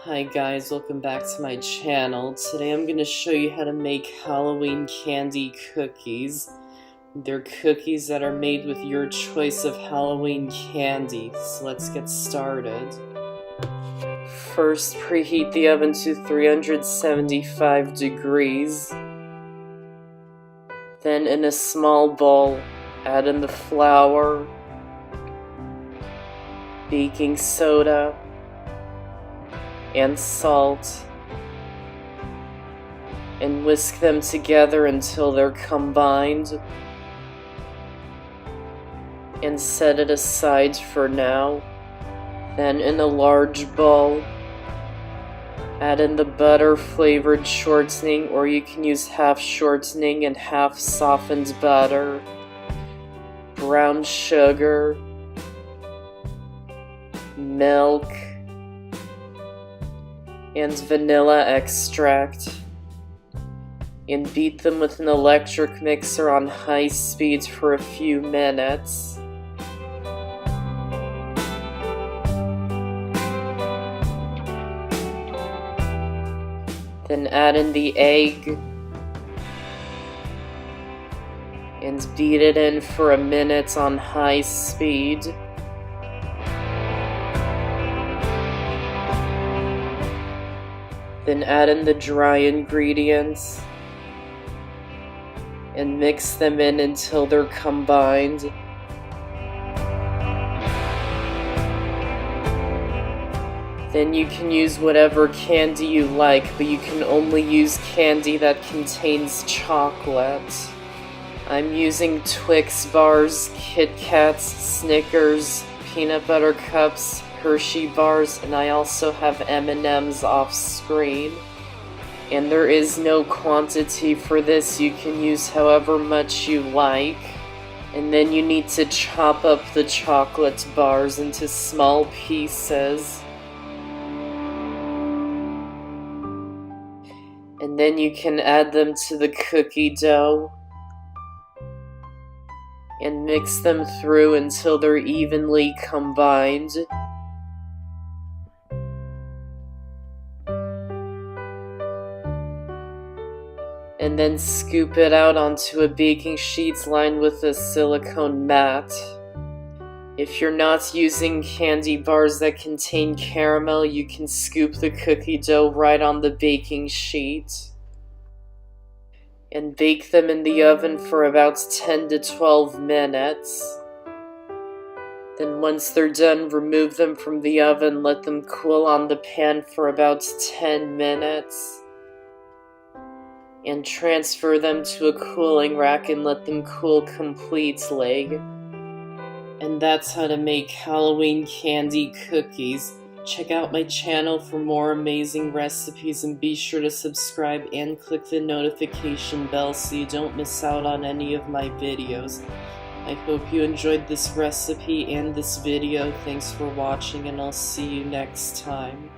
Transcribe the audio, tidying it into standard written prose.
Hi guys, welcome back to my channel. Today I'm going to show you how to make Halloween candy cookies. They're cookies that are made with your choice of Halloween candy. So let's get started. First, preheat the oven to 375 degrees. Then in a small bowl, add in the flour, baking soda, and salt, and whisk them together until they're combined, and set it aside for now. Then in a large bowl, add in the butter flavored shortening, or you can use half shortening and half softened butter, brown sugar, milk, and vanilla extract, and beat them with an electric mixer on high speed for a few minutes. Then add in the egg and beat it in for a minute on high speed. Then add in the dry ingredients and mix them in until they're combined. Then you can use whatever candy you like, but you can only use candy that contains chocolate. I'm using Twix bars, Kit Kats, Snickers, peanut butter cups, Hershey bars, and I also have M&Ms off screen. And there is no quantity for this, you can use however much you like. And then you need to chop up the chocolate bars into small pieces. And then you can add them to the cookie dough and mix them through until they're evenly combined. And then scoop it out onto a baking sheet lined with a silicone mat. If you're not using candy bars that contain caramel, you can scoop the cookie dough right on the baking sheet. And bake them in the oven for about 10 to 12 minutes. Then once they're done, remove them from the oven, let them cool on the pan for about 10 minutes. And transfer them to a cooling rack and let them cool completely. And that's how to make Halloween candy cookies. Check out my channel for more amazing recipes, and be sure to subscribe and click the notification bell so you don't miss out on any of my videos. I hope you enjoyed this recipe and this video. Thanks for watching, and I'll see you next time.